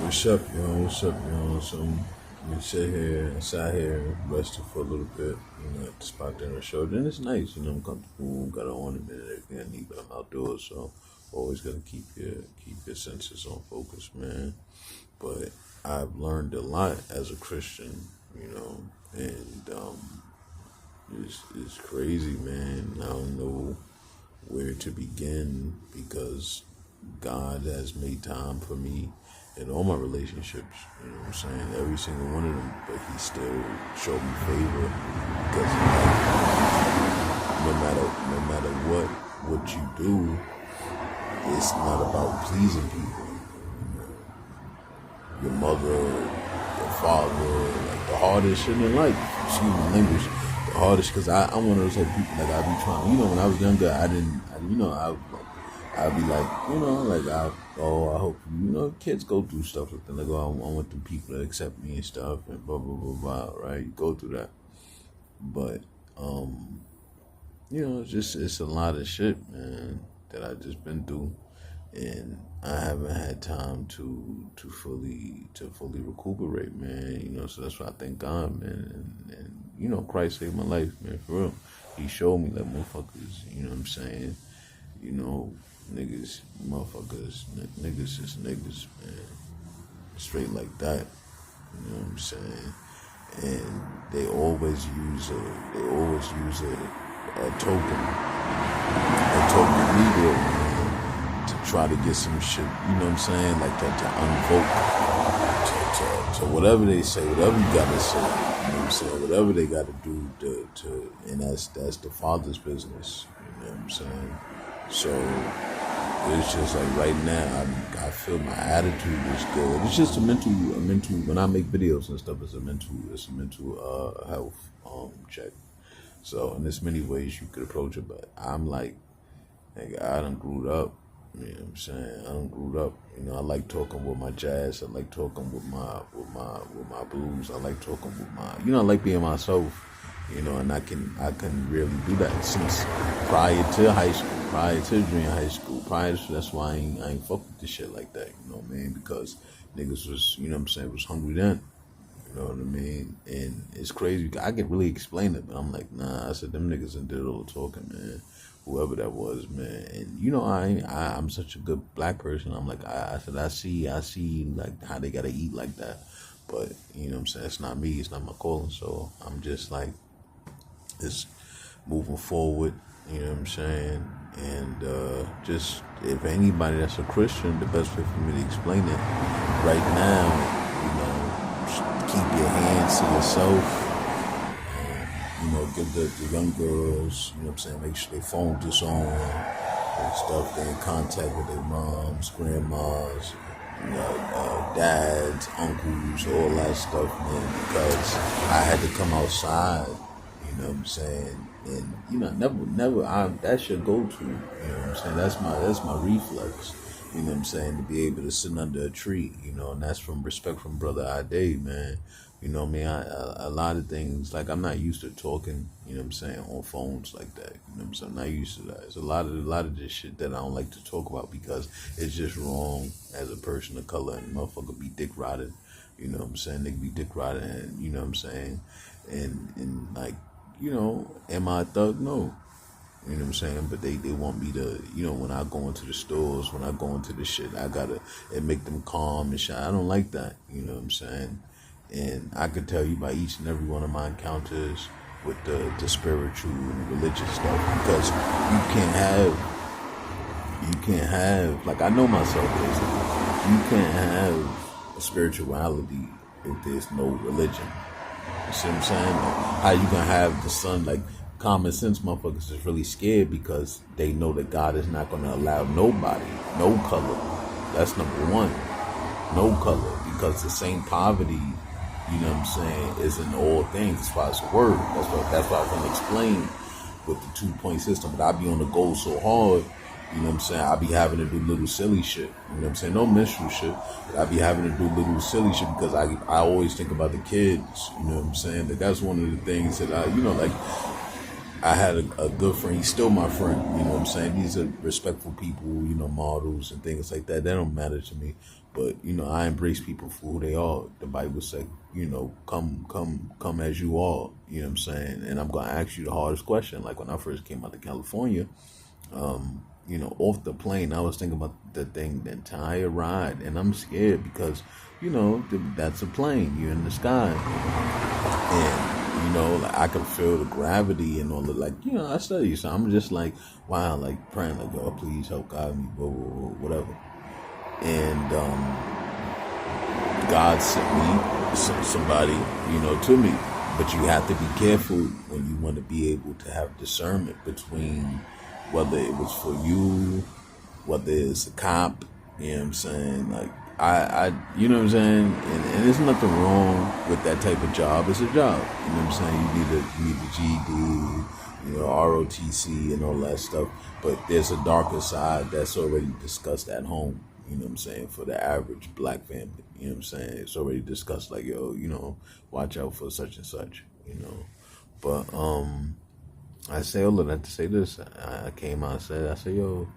What's up, y'all? What's up, y'all? So we sat here, rested for a little bit, at the spot there in the show. Then it's nice, I'm comfortable, got an ornament and everything I need, but I'm outdoors, so always gotta keep your senses on focus, man. But I've learned a lot as a Christian, and it's crazy, man. I don't know where to begin because God has made time for me in all my relationships. You know what I'm saying? Every single one of them, but He still showed me favor because no matter what you do, it's not about pleasing people. Your mother, your father, like the hardest shit in life. Excuse my language. The hardest, because I'm one of those type of people, like I be trying, when I was younger, I'd be like, I hope, kids go through stuff like that. Like, I want the people to accept me and stuff and blah, blah, blah, blah, right? You go through that. But, it's a lot of shit, man, that I just been through. And I haven't had time to fully recuperate, man. So that's why I thank God, man. And Christ saved my life, man, for real. He showed me that motherfuckers, you know what I'm saying? Niggas is niggas, man. Straight like that. You know what I'm saying? And they always use a token Negro, man, to try to get some shit, you know what I'm saying? Like that, to unvote, to whatever they say, whatever you gotta say, you know what I'm saying? Whatever they gotta do and that's the Father's business, you know what I'm saying? So it's just like right now, I feel my attitude is good. It's just a mental. When I make videos and stuff, it's a mental health check. So, and there's many ways you could approach it, but I'm like I done grew up. You know what I'm saying? I done grew up. I like talking with my jazz. I like talking with my blues. I like talking with my. I like being myself. And I can really do that since prior to high school, prior to junior high school, that's why I ain't fuck with this shit like that, you know what I mean? Because niggas was, was hungry then, you know what I mean? And it's crazy, I can really explain it, but I'm like, nah, I said, them niggas done did all the talking, man, whoever that was, man. And, I'm such a good black person, I'm like, I said, I see, like, how they gotta eat like that, but, you know what I'm saying, it's not me, it's not my calling, so I'm just like, it's moving forward, you know what I'm saying? And just if anybody that's a Christian, the best way for me to explain it right now, just keep your hands to yourself. Give the young girls, you know what I'm saying, make sure their phones is on and stuff. They're in contact with their moms, grandmas, dads, uncles, all that stuff, man, because I had to come outside. You know what I'm saying? And, that's your go-to, you know what I'm saying? That's my reflex, you know what I'm saying? To be able to sit under a tree, and that's from respect from Brother Ade, man. You know what I mean? A lot of things, like I'm not used to talking, you know what I'm saying, on phones like that. You know what I'm saying? I'm not used to that. It's a lot of this shit that I don't like to talk about because it's just wrong as a person of color and motherfucker be dick rotted. You know what I'm saying? They be dick rotted and, you know what I'm saying? And like, am I a thug? No. You know what I'm saying? But they want me to, when I go into the stores, when I go into the shit, it make them calm and shit. I don't like that. You know what I'm saying? And I could tell you by each and every one of my encounters with the spiritual and religious stuff, because you can't have, like I know myself, you can't have a spirituality if there's no religion. You see what I'm saying? Like, how you gonna have the sun, like common sense motherfuckers is really scared because they know that God is not gonna allow nobody, no color. That's number one. No color. Because the same poverty, you know what I'm saying, is in all things as far as the word. That's what I was gonna explain with the 2-point system. But I be on the goal so hard, you know what I'm saying, I be having to do little silly shit. You know what I'm saying? No minstrel shit. But I be having to do little silly shit because I always think about the kids. You know what I'm saying? That's one of the things that I had a good friend. He's still my friend. You know what I'm saying? These are respectful people, models and things like that. That don't matter to me. But I embrace people for who they are. The Bible said, come as you are. You know what I'm saying? And I'm gonna ask you the hardest question. Like when I first came out to California, off the plane, I was thinking about the entire ride, and I'm scared because, that's a plane. You're in the sky, and like I can feel the gravity and all the I study, so I'm just like, wow, like praying, like, oh, please help guide me, whatever. And God sent me somebody, to me. But you have to be careful when you want to be able to have discernment between whether it was for you, whether it's a cop, you know what I'm saying? Like, you know what I'm saying? And there's nothing wrong with that type of job. It's a job, you know what I'm saying? You need the GED, ROTC and all that stuff. But there's a darker side that's already discussed at home, you know what I'm saying, for the average black family, you know what I'm saying? It's already discussed like, yo, watch out for such and such, But I say all of that to say this. I came out and said, yo,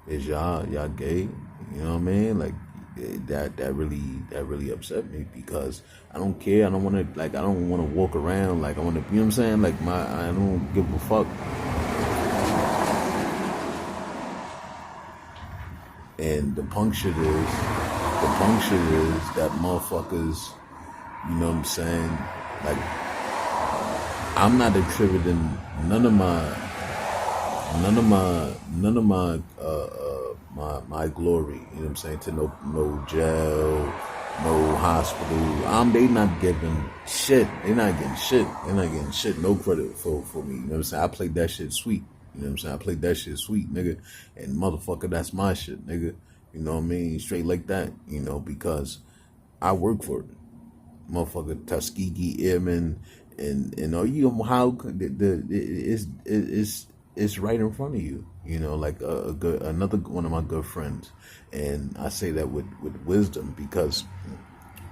is y'all gay? You know what I mean? Like that really upset me because I don't care. I don't want to walk around like I want to. You know what I'm saying? Like I don't give a fuck. And the punk shit is that motherfuckers. You know what I'm saying? Like I'm not attributing none of my glory, you know what I'm saying, to no jail, no hospital. They not giving shit. They're not getting shit. They're not getting shit. No credit for me. You know what I'm saying? I played that shit sweet. You know what I'm saying? I played that shit sweet, nigga. And motherfucker, that's my shit, nigga. You know what I mean? Straight like that, because I work for it. Motherfucker, Tuskegee Airmen and how it's right in front of you, like another one of my good friends. And I say that with wisdom because,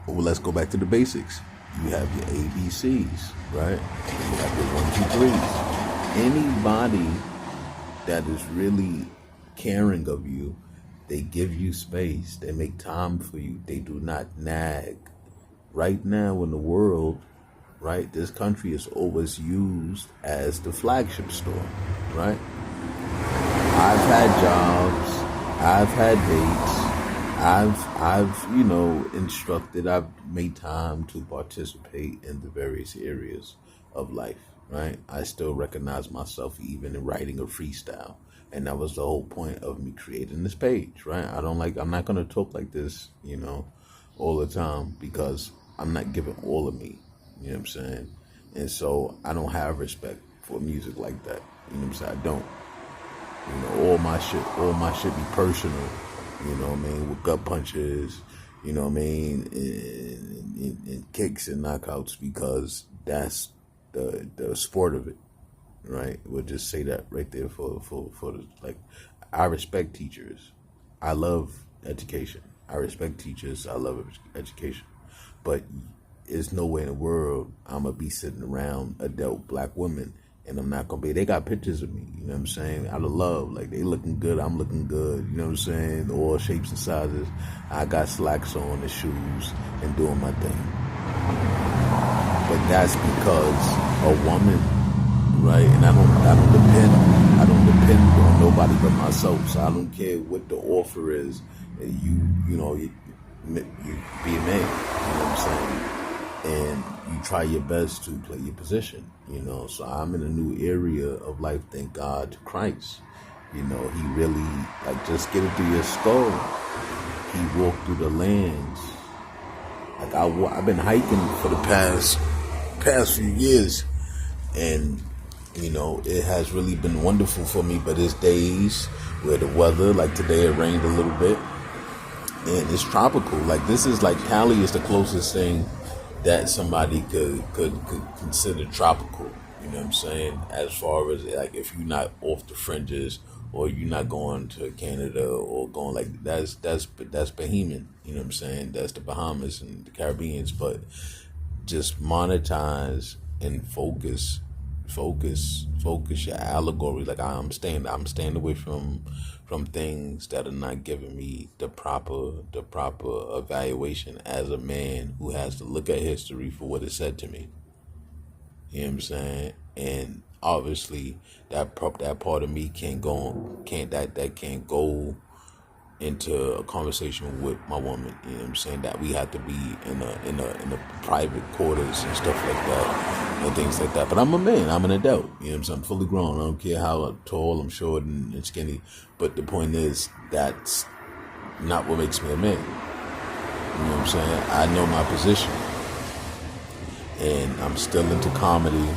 well, let's go back to the basics. You have your ABCs, right? You have your 1, 2, 3s. Anybody that is really caring of you, they give you space. They make time for you. They do not nag. Right now in the world, right, this country is always used as the flagship store, right? I've had jobs, I've had dates, I've instructed, I've made time to participate in the various areas of life, right? I still recognize myself even in writing a freestyle. And that was the whole point of me creating this page, right? I'm not going to talk like this, all the time because I'm not giving all of me, you know what I'm saying? And so I don't have respect for music like that, you know what I'm saying? I don't. All my shit be personal, you know what I mean, with gut punches, you know what I mean, and kicks and knockouts because that's the sport of it, right? We'll just say that right there for the, like, I respect teachers. I love education. I respect teachers. I love education. But there's no way in the world I'm going to be sitting around adult black women and I'm not going to be. They got pictures of me, you know what I'm saying? Out of love. Like, they looking good. I'm looking good. You know what I'm saying? All shapes and sizes. I got slacks on and shoes and doing my thing. But that's because a woman, right? And I don't depend on nobody but myself. So I don't care what the offer is. You be a man, you know what I'm saying? And you try your best to play your position, So I'm in a new area of life, thank God to Christ. He really, just get it through your skull. He walked through the lands. Like, I've been hiking for the past few years, and it has really been wonderful for me. But there's days where the weather, like today, it rained a little bit, and it's tropical. Like, this is like Cali is the closest thing that somebody could consider tropical. You know what I'm saying? As far as, like, if you're not off the fringes or you're not going to Canada or going, like, that's Bahamian. You know what I'm saying? That's the Bahamas and the Caribbeans. But just monetize and focus focus your allegory. Like I'm staying away from things that are not giving me the proper evaluation as a man who has to look at history for what it said to me. You know what I'm saying? And obviously that part of me can't go into a conversation with my woman. You know what I'm saying? That we have to be in a private quarters and stuff like that and things like that. But I'm a man. I'm an adult. You know what I'm saying? I'm fully grown. I don't care how tall, I'm short and skinny. But the point is, that's not what makes me a man. You know what I'm saying? I know my position, and I'm still into comedy.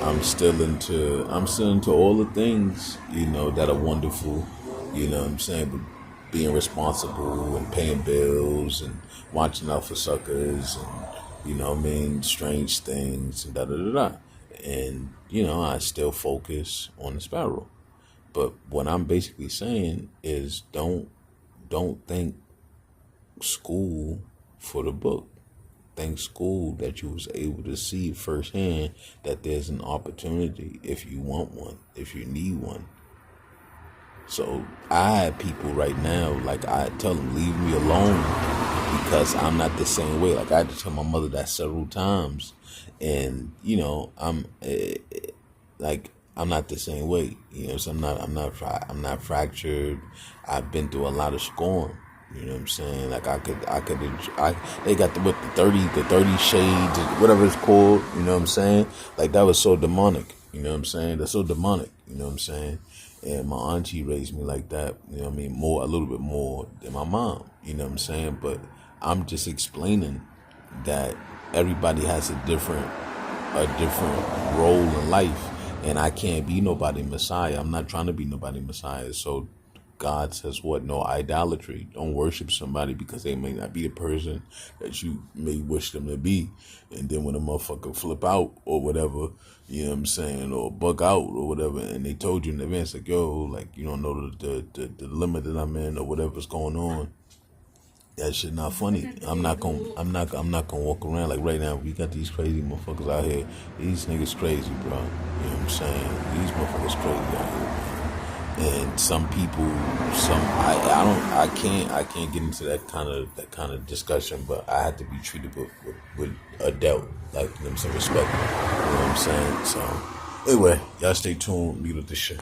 I'm still into all the things, that are wonderful. You know what I'm saying? But being responsible and paying bills and watching out for suckers and, strange things and da da da da. And, I still focus on the sparrow. But what I'm basically saying is don't think school for the book. Think school that you was able to see firsthand that there's an opportunity if you want one, if you need one. So I have people right now, like I tell them, leave me alone because I'm not the same way. Like I had to tell my mother that several times, and I'm not the same way. So I'm not fractured. I've been through a lot of scorn. You know what I'm saying? Like they got the 30 shades, whatever it's called. You know what I'm saying? Like that was so demonic. You know what I'm saying? That's so demonic. You know what I'm saying? And my auntie raised me like that. You know what I mean? A little bit more than my mom. You know what I'm saying? But I'm just explaining that everybody has a different role in life, and I can't be nobody Messiah. I'm not trying to be nobody Messiah. So God says what? No idolatry. Don't worship somebody because they may not be the person that you may wish them to be. And then when a motherfucker flip out or whatever, you know what I'm saying, or bug out or whatever, and they told you in advance, like, yo, like, you don't know the limit that I'm in or whatever's going on. That shit not funny. I'm not gonna walk around like right now. We got these crazy motherfuckers out here. These niggas crazy, bro. You know what I'm saying? These motherfuckers crazy out here, man. And some people, I can't get into that kind of discussion, but I have to be treated with adult, like, some respect. You know what I'm saying? So anyway, y'all stay tuned. Meet with the shit.